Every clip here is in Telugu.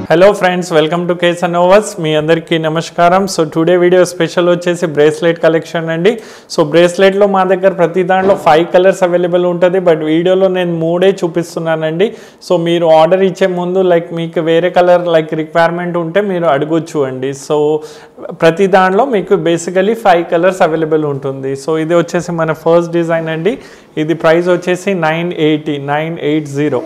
Hello friends, welcome to Case and Novas. మీ అందరికీ నమస్కారం. సో టుడే వీడియో స్పెషల్ వచ్చేసి బ్రేస్లెట్ కలెక్షన్ అండి. సో బ్రేస్లెట్ లో మా దగ్గర ప్రతి దాంట్లో 5 కలర్స్ అవైలబుల్ ఉంటుంది. బట్ వీడియోలో నేను 3 చూపిస్తున్నానండి. సో మీరు ఆర్డర్ ఇచ్చే ముందు మీకు వేరే కలర్ రిక్వైర్మెంట్ ఉంటే మీరు అడగొచ్చు అండి. సో ప్రతి దాంట్లో మీకు బేసికలీ 5 కలర్స్ అవైలబుల్ ఉంటుంది. సో ఇది వచ్చేసి మన ఫస్ట్ డిజైన్ అండి. ఇది ప్రైస్ వచ్చేసి 980.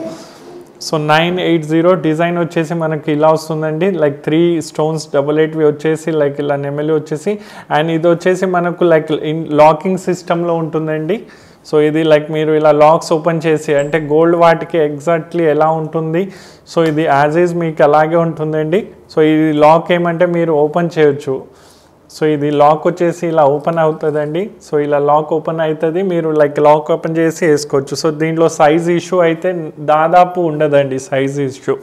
సో 980 డిజైన్ వచ్చేసి మనకి ఇలా వస్తుందండి. 3 స్టోన్స్ 888 వచ్చేసి ఇలా నెమలి వచ్చేసి, అండ్ ఇది వచ్చేసి మనకు లాకింగ్ సిస్టంలో ఉంటుందండి. సో ఇది మీరు ఇలా లాక్స్ ఓపెన్ చేసి అంటే గోల్డ్ వాటికి ఎగ్జాక్ట్లీ ఎలా ఉంటుంది, సో ఇది యాజ్ ఈజ్ మీకు అలాగే ఉంటుందండి. సో ఇది లాక్ ఏమంటే మీరు ఓపెన్ చేయొచ్చు. సో ఇది లాక్ వచ్చేసి ఇలా ఓపెన్ అవుతుందండి. సో ఇలా లాక్ ఓపెన్ అవుతుంది, మీరు లాక్ ఓపెన్ చేసి వేసుకోవచ్చు. సో దీంట్లో సైజ్ ఇష్యూ అయితే దాదాపు ఉండదండి, సైజ్ ఇష్యూ.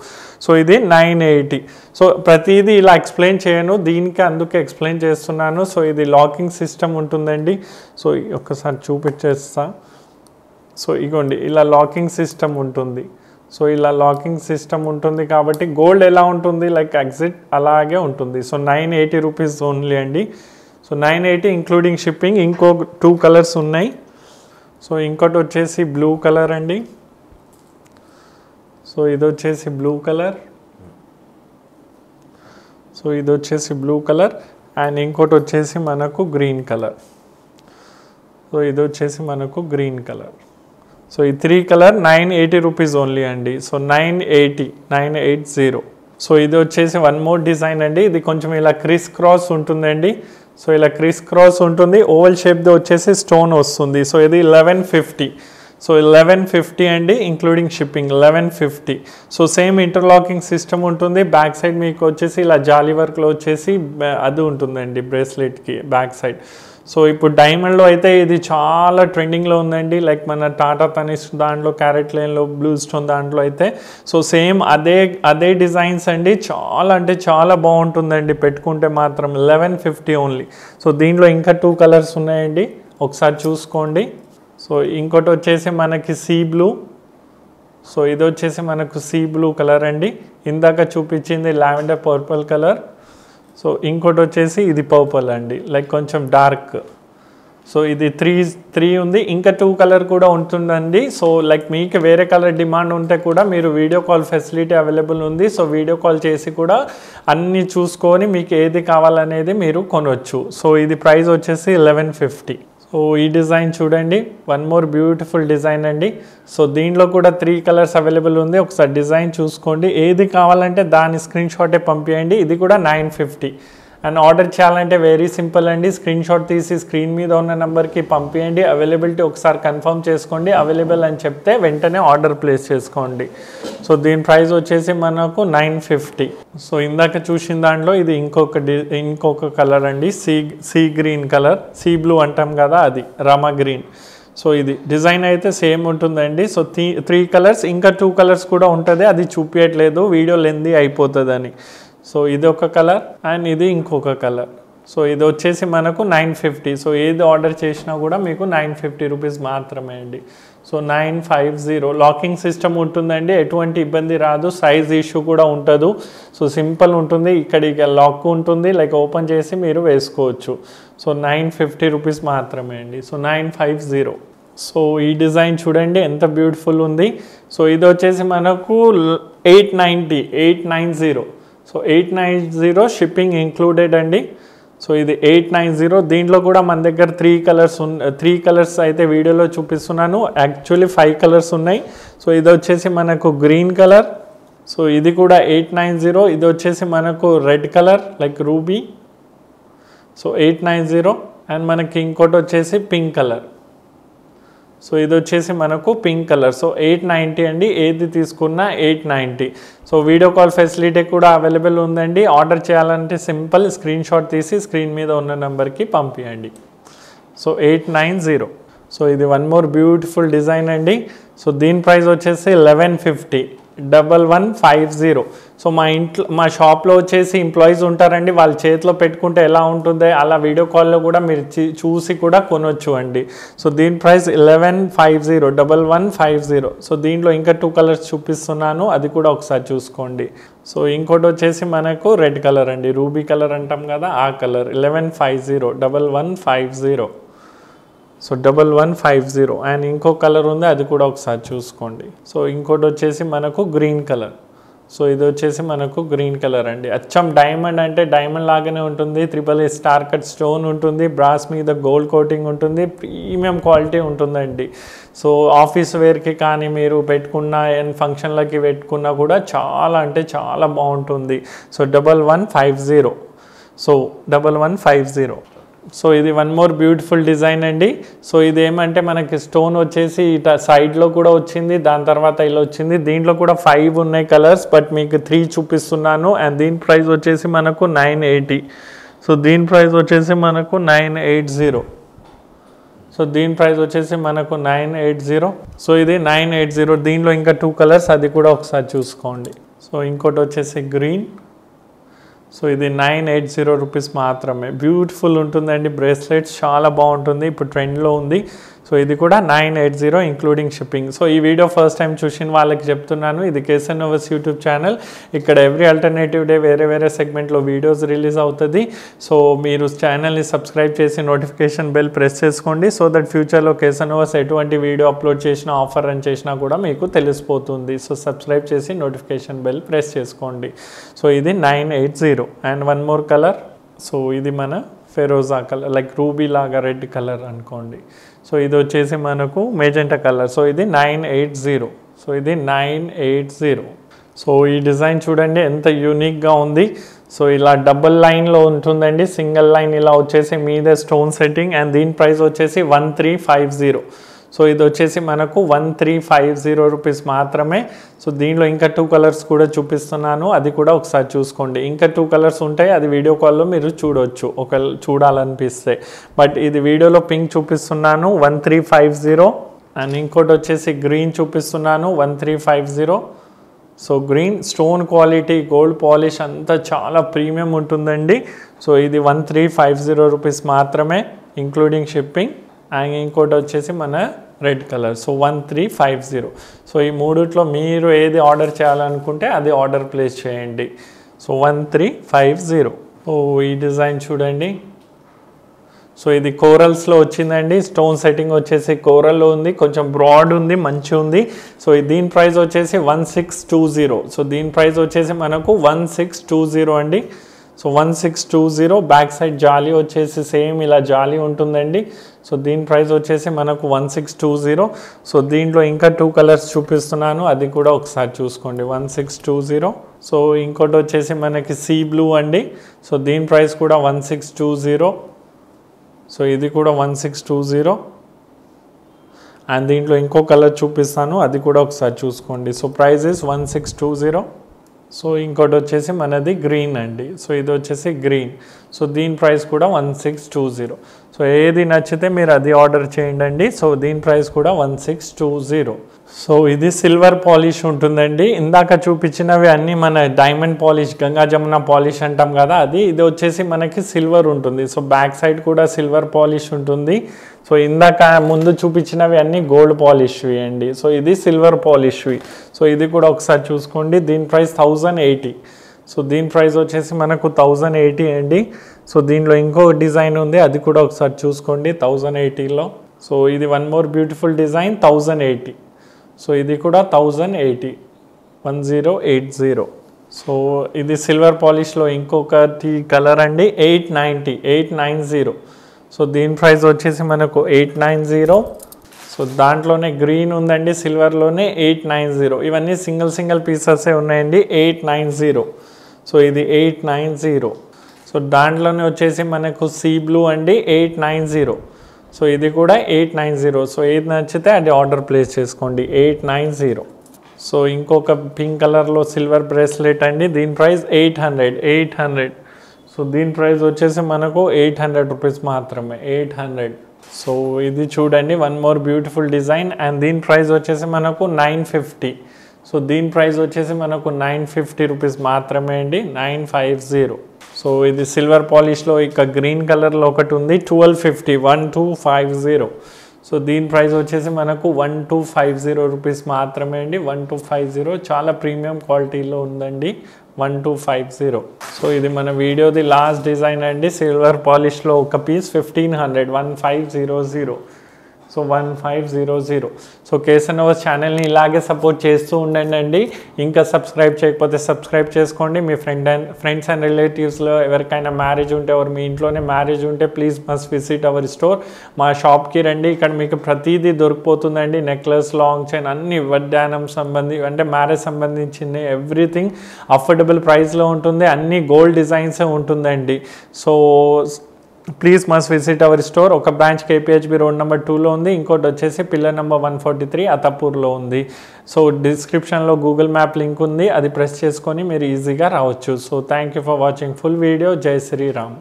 సో ఇది 980. సో ప్రతిదీ ఇలా ఎక్స్ప్లెయిన్ చేయను, దీనికి అందుకే ఎక్స్ప్లెయిన్ చేస్తున్నాను. సో ఇది లాకింగ్ సిస్టమ్ ఉంటుందండి. సో ఒక్కసారి చూపించేస్తా. సో ఇగోండి ఇలా లాకింగ్ సిస్టమ్ ఉంటుంది. సో ఇలా లాకింగ్ సిస్టమ్ ఉంటుంది కాబట్టి గోల్డ్ ఎలా ఉంటుంది ఎగ్జిట్ అలాగే ఉంటుంది. సో 980 రూపీస్ ఓన్లీ అండి. So 980 including shipping. ఇంకో 2 కలర్స్ ఉన్నాయి. సో ఇంకోటి వచ్చేసి బ్లూ కలర్ అండి. సో ఇది వచ్చేసి బ్లూ కలర్. సో ఇది వచ్చేసి బ్లూ కలర్, అండ్ ఇంకోటి వచ్చేసి మనకు గ్రీన్ కలర్. సో ఇది వచ్చేసి మనకు గ్రీన్ కలర్. సో ఈ 3 కలర్ 980 రూపీస్ ఓన్లీ అండి. సో 980. సో ఇది వచ్చేసి వన్ మోర్ డిజైన్ అండి. ఇది కొంచెం ఇలా క్రిస్ క్రాస్ ఉంటుందండి. సో ఇలా క్రిస్ క్రాస్ ఉంటుంది, ఓవల్ షేప్ది వచ్చేసి స్టోన్ వస్తుంది. సో ఇది 1150. సో 1150 అండి including shipping 1150. So same interlocking system ఉంటుంది. బ్యాక్ సైడ్ మీకు వచ్చేసి ఇలా జాలీ వర్క్లో వచ్చేసి అది ఉంటుందండి బ్రేస్లెట్కి బ్యాక్ సైడ్. సో ఇప్పుడు డైమండ్లో అయితే ఇది చాలా ట్రెండింగ్లో ఉందండి. మన టాటా తనిష్ దాంట్లో, క్యారెట్ లైన్లో, బ్లూ స్టోన్ దాంట్లో అయితే సో సేమ్ అదే డిజైన్స్ అండి. చాలా అంటే చాలా బాగుంటుందండి పెట్టుకుంటే మాత్రం. 1150 ఓన్లీ. సో దీంట్లో ఇంకా 2 కలర్స్ ఉన్నాయండి, ఒకసారి చూసుకోండి. సో ఇంకోటి వచ్చేసి మనకి సీ బ్లూ. సో ఇది వచ్చేసి మనకు సీ బ్లూ కలర్ అండి. ఇందాక చూపించింది లావెండర్ పర్పుల్ కలర్. సో ఇంకోటి వచ్చేసి ఇది పర్పుల్ అండి, కొంచెం డార్క్. సో ఇది 3 ఉంది, ఇంకా 2 కలర్ కూడా ఉంటుందండి. సో మీకు వేరే కలర్ డిమాండ్ ఉంటే కూడా మీరు వీడియో కాల్ ఫెసిలిటీ అవైలబుల్ ఉంది. సో వీడియో కాల్ చేసి కూడా అన్నీ చూసుకొని మీకు ఏది కావాలనేది మీరు కొనవచ్చు. సో ఇది ప్రైస్ వచ్చేసి 1150. సో ఈ డిజైన్ చూడండి, వన్ మోర్ బ్యూటిఫుల్ డిజైన్ అండి. సో దీంట్లో కూడా 3 కలర్స్ అవైలబుల్ ఉంది. ఒకసారి డిజైన్ చూసుకోండి, ఏది కావాలంటే దాని స్క్రీన్ షాటే పంపించండి. ఇది కూడా 950. అండ్ ఆర్డర్ చేయాలంటే వెరీ సింపుల్ అండి. స్క్రీన్ షాట్ తీసి స్క్రీన్ మీద ఉన్న నెంబర్కి పంపించండి. అవైలబిలిటీ ఒకసారి కన్ఫర్మ్ చేసుకోండి. అవైలబుల్ అని చెప్తే వెంటనే ఆర్డర్ ప్లేస్ చేసుకోండి. సో దీని ప్రైస్ వచ్చేసి మనకు 950. సో ఇందాక చూసిన దాంట్లో ఇది ఇంకొక కలర్ అండి, sea green colour. Sea blue అంటాం కదా, అది రామా గ్రీన్. సో ఇది డిజైన్ అయితే సేమ్ ఉంటుందండి. సో 3 కలర్స్, ఇంకా 2 కలర్స్ కూడా ఉంటుంది, అది చూపించట్లేదు వీడియో లెందీ అయిపోతుందని. సో ఇది ఒక కలర్, అండ్ ఇది ఇంకొక కలర్. సో ఇది వచ్చేసి మనకు 950. సో ఏది ఆర్డర్ చేసినా కూడా మీకు 950 రూపీస్ మాత్రమే అండి. సో 950. లాకింగ్ సిస్టమ్ ఉంటుందండి, ఎటువంటి ఇబ్బంది రాదు, సైజ్ ఇష్యూ కూడా ఉండదు. సో సింపుల్ ఉంటుంది, ఇక్కడ లాక్ ఉంటుంది, ఓపెన్ చేసి మీరు వేసుకోవచ్చు. సో 950 రూపీస్ మాత్రమే అండి. సో 950. సో ఈ డిజైన్ చూడండి ఎంత బ్యూటిఫుల్ ఉంది. సో ఇది వచ్చేసి మనకు 890. సో 890 షిప్పింగ్ ఇంక్లూడెడ్ అండి. సో ఇది 890. దీంట్లో కూడా మన దగ్గర 3 కలర్స్ అయితే వీడియోలో చూపిస్తున్నాను. యాక్చువల్లీ 5 కలర్స్ ఉన్నాయి. సో ఇది వచ్చేసి మనకు గ్రీన్ కలర్. సో ఇది కూడా 890. ఇది వచ్చేసి మనకు red colour ruby. So 890. And మనకి ఇంకోటి వచ్చేసి పింక్ కలర్. సో ఇది వచ్చేసి మనకు పింక్ కలర్. సో 890 అండి, ఏది తీసుకున్నా 890. సో వీడియో కాల్ ఫెసిలిటీ కూడా అవైలబుల్ ఉందండి. ఆర్డర్ చేయాలంటే సింపుల్, స్క్రీన్ షాట్ తీసి స్క్రీన్ మీద ఉన్న నెంబర్కి పంపించండి. సో 890. సో ఇది వన్ మోర్ బ్యూటిఫుల్ డిజైన్ అండి. సో దీని ప్రైస్ వచ్చేసి 1150. 1150. సో మా షాప్లో వచ్చేసి ఎంప్లాయీస్ ఉంటారండి, వాళ్ళ చేతిలో పెట్టుకుంటే ఎలా ఉంటుందో అలా వీడియో కాల్లో కూడా మీరు చూసి కూడా కొనొచ్చు అండి. సో దీని ప్రైస్ 1150. సో దీంట్లో ఇంకా 2 కలర్స్ చూపిస్తున్నాను, అది కూడా ఒకసారి చూసుకోండి. సో ఇంకోటి వచ్చేసి మనకు రెడ్ కలర్ అండి, రూబీ కలర్ అంటాం కదా ఆ కలర్. 1150. సో 1150. అండ్ ఇంకో కలర్ ఉంది, అది కూడా ఒకసారి చూసుకోండి. సో ఇంకోటి వచ్చేసి మనకు గ్రీన్ కలర్. సో ఇది వచ్చేసి మనకు గ్రీన్ కలర్ అండి. అచ్చం డైమండ్ అంటే డైమండ్ లాగానే ఉంటుంది. 3A స్టార్ కట్ స్టోన్ ఉంటుంది, బ్రాస్ మీద గోల్డ్ కోటింగ్ ఉంటుంది, ప్రీమియం క్వాలిటీ ఉంటుందండి. సో ఆఫీస్ వేర్కి కానీ మీరు పెట్టుకున్న ఫంక్షన్లకి పెట్టుకున్నా కూడా చాలా అంటే చాలా బాగుంటుంది. సో 1150. సో 1150. సో ఇది వన్ మోర్ బ్యూటిఫుల్ డిజైన్ అండి. సో ఇది ఏమంటే మనకి స్టోన్ వచ్చేసి ఇట సైడ్లో కూడా వచ్చింది, దాని తర్వాత ఇలా వచ్చింది. దీంట్లో కూడా 5 ఉన్నాయి కలర్స్, బట్ మీకు 3 చూపిస్తున్నాను. అండ్ దీని ప్రైస్ వచ్చేసి మనకు 980. సో దీని ప్రైస్ వచ్చేసి మనకు 980. సో దీని ప్రైస్ వచ్చేసి మనకు 980. సో ఇది 980. దీంట్లో ఇంకా 2 కలర్స్, అది కూడా ఒకసారి చూసుకోండి. సో ఇంకోటి వచ్చేసి గ్రీన్. సో ఇది 980 రూపీస్ మాత్రమే. బ్యూటిఫుల్ ఉంటుందండి, బ్రేస్లెట్స్ చాలా బాగుంటుంది, ఇప్పుడు ట్రెండ్లో ఉంది. సో ఇది కూడా 980 ఇంక్లూడింగ్ షిప్పింగ్. సో ఈ వీడియో ఫస్ట్ టైం చూసిన వాళ్ళకి చెప్తున్నాను, ఇది కేఎస్ఆర్ నోవాస్ యూట్యూబ్ ఛానల్. ఇక్కడ ఎవ్రీ ఆల్టర్నేటివ్ డే వేరే సెగ్మెంట్లో వీడియోస్ రిలీజ్ అవుతుంది. సో మీరు ఛానల్ని సబ్స్క్రైబ్ చేసి నోటిఫికేషన్ బెల్ ప్రెస్ చేసుకోండి, సో దట్ ఫ్యూచర్లో కేఎస్ఆర్ నోవాస్ ఎటువంటి వీడియో అప్లోడ్ చేసినా, ఆఫర్ రన్ చేసినా కూడా మీకు తెలిసిపోతుంది. సో సబ్స్క్రైబ్ చేసి నోటిఫికేషన్ బెల్ ప్రెస్ చేసుకోండి. సో ఇది 980. And one more colour. So ఇది మన ఫెరోజా కలర్, లైక్ రూబీ లాగా రెడ్ కలర్ అనుకోండి. సో ఇది వచ్చేసి మనకు మెజెంటా కలర్. సో ఇది 980. సో ఇది 980. సో ఈ డిజైన్ చూడండి ఎంత యూనిక్గా ఉంది. సో ఇలా డబుల్ లైన్లో ఉంటుందండి, సింగిల్ లైన్ ఇలా వచ్చేసి మీద స్టోన్ సెట్టింగ్. అండ్ దీని ప్రైస్ వచ్చేసి 1350. సో ఇది వచ్చేసి మనకు 1350 రూపీస్ మాత్రమే. సో దీనిలో ఇంకా 2 కలర్స్ కూడా చూపిస్తున్నాను, అది కూడా ఒకసారి చూసుకోండి. ఇంకా 2 కలర్స్ ఉంటాయి, అది వీడియో కాల్లో మీరు చూడొచ్చు ఒకవేళ చూడాలనిపిస్తే. బట్ ఇది వీడియోలో పింక్ చూపిస్తున్నాను 1350. అండ్ ఇంకోటి వచ్చేసి గ్రీన్ చూపిస్తున్నాను 1350. So green stone quality, gold polish అంతా చాలా ప్రీమియం ఉంటుందండి. సో ఇది 1350 రూపీస్ మాత్రమే ఇంక్లూడింగ్ షిప్పింగ్. అండ్ ఇంకోటి వచ్చేసి మన రెడ్ కలర్. సో 1350. సో ఈ మూడిట్లో మీరు ఏది ఆర్డర్ చేయాలనుకుంటే అది ఆర్డర్ ప్లేస్ చేయండి. సో 1350. ఓ ఈ డిజైన్ చూడండి. సో ఇది కోరల్స్లో వచ్చిందండి, స్టోన్ సెట్టింగ్ వచ్చేసి కోరల్లో ఉంది, కొంచెం బ్రాడ్ ఉంది, మంచి ఉంది. సో దీని ప్రైస్ వచ్చేసి 1620. సో దీని ప్రైస్ వచ్చేసి మనకు 1620 అండి. సో 1620. బ్యాక్ సైడ్ జాలీ వచ్చేసి సేమ్ ఇలా జాలీ ఉంటుందండి. సో దీని ప్రైస్ వచ్చేసి మనకు 1620. సో దీంట్లో ఇంకా 2 కలర్స్ చూపిస్తున్నాను, అది కూడా ఒకసారి చూసుకోండి. 1620. సో ఇంకోటి వచ్చేసి మనకి సీ బ్లూ అండి. సో దీని ప్రైస్ కూడా 1620. సో ఇది కూడా 1620. అండ్ దీంట్లో ఇంకో కలర్ చూపిస్తాను, అది కూడా ఒకసారి చూసుకోండి. So price is 1620. సో ఇంకోటి వచ్చేసి మనది గ్రీన్ అండి. సో ఇది వచ్చేసి గ్రీన్. సో దీని ప్రైస్ కూడా 1620. సో ఏది నచ్చితే మీరు అది ఆర్డర్ చేయండి. సో దీని ప్రైస్ కూడా 1620. సో ఇది సిల్వర్ పాలిష్ ఉంటుందండి. ఇందాక చూపించినవి అన్నీ మన diamond polish, Ganga Jamuna polish అంటాం కదా అది. ఇది వచ్చేసి మనకి సిల్వర్ ఉంటుంది. సో బ్యాక్ సైడ్ కూడా సిల్వర్ పాలిష్ ఉంటుంది. సో ఇందాక ముందు చూపించినవి అన్నీ గోల్డ్ పాలిష్వి అండి. సో ఇది సిల్వర్ పాలిష్వి. సో ఇది కూడా ఒకసారి చూసుకోండి. దీని ప్రైస్ 1080. సో దీని ప్రైస్ వచ్చేసి మనకు 1080 అండి. సో దీనిలో ఇంకో డిజైన్ ఉంది, అది కూడా ఒకసారి చూసుకోండి 1080లో. సో ఇది one more beautiful design 1080. So ఇది కూడా 1080. 1080. సో ఇది సిల్వర్ పాలిష్లో ఇంకొకటి కలర్ అండి 890. సో దీని ప్రైస్ వచ్చేసి మనకు 890. సో దాంట్లోనే గ్రీన్ ఉందండి, సిల్వర్లోనే 890. ఇవన్నీ సింగిల్ పీసెసే ఉన్నాయండి 890. సో ఇది 890. సో దాంట్లోనే వచ్చేసి మనకు సీ బ్లూ అండి 890. సో ఇది కూడా 890. సో ఏది నచ్చితే అది ఆర్డర్ ప్లేస్ చేసుకోండి 890. సో ఇంకొక పింక్ కలర్లో సిల్వర్ బ్రేస్లెట్ అండి, దీని ప్రైస్ 800. సో దీని ప్రైస్ వచ్చేసి మనకు 800 రూపీస్ మాత్రమే. 800. సో ఇది చూడండి one more beautiful design. And దీని ప్రైస్ వచ్చేసి మనకు 950. సో దీని ప్రైస్ వచ్చేసి మనకు 950 రూపీస్ మాత్రమే అండి, 950. సో ఇది సిల్వర్ పాలిష్లో ఇక గ్రీన్ కలర్లో ఒకటి ఉంది 1250. సో దీని ప్రైస్ వచ్చేసి మనకు 1250 రూపీస్ మాత్రమే అండి, 1250. చాలా ప్రీమియం క్వాలిటీలో ఉందండి, 1250. సో ఇది మన వీడియోది లాస్ట్ డిజైన్ అండి, సిల్వర్ పాలిష్లో ఒక పీస్ 1500, 1500. సో 1500. సో కేఎస్ఆర్ నోవాస్ ఛానల్ని ఇలాగే సపోర్ట్ చేస్తూ ఉండండి. ఇంకా సబ్స్క్రైబ్ చేయకపోతే సబ్స్క్రైబ్ చేసుకోండి. మీ ఫ్రెండ్స్ అండ్ రిలేటివ్స్లో ఎవరికైనా మ్యారేజ్ ఉంటే మీ ఇంట్లోనే మ్యారేజ్ ఉంటే please must visit our store. మా షాప్కి రండి, ఇక్కడ మీకు ప్రతిదీ దొరికిపోతుందండి. నెక్లెస్, లాంగ్ చైన్ అన్ని వడ్డానం అంటే మ్యారేజ్ సంబంధించింది ఎవ్రీథింగ్ అఫోర్డబుల్ ప్రైస్లో ఉంటుంది. అన్ని గోల్డ్ డిజైన్సే ఉంటుందండి. So please must visit our store. ఒక బ్రాంచ్ కేపీహెచ్బి రోడ్ నెంబర్ 2లో ఉంది, ఇంకోటి వచ్చేసి పిల్లర్ నెంబర్ 143 అతపూర్లో ఉంది. సో డిస్క్రిప్షన్లో గూగుల్ మ్యాప్ లింక్ ఉంది, అది ప్రెస్ చేసుకొని మీరు ఈజీగా రావచ్చు. So thank you for watching full video. జై శ్రీరామ్.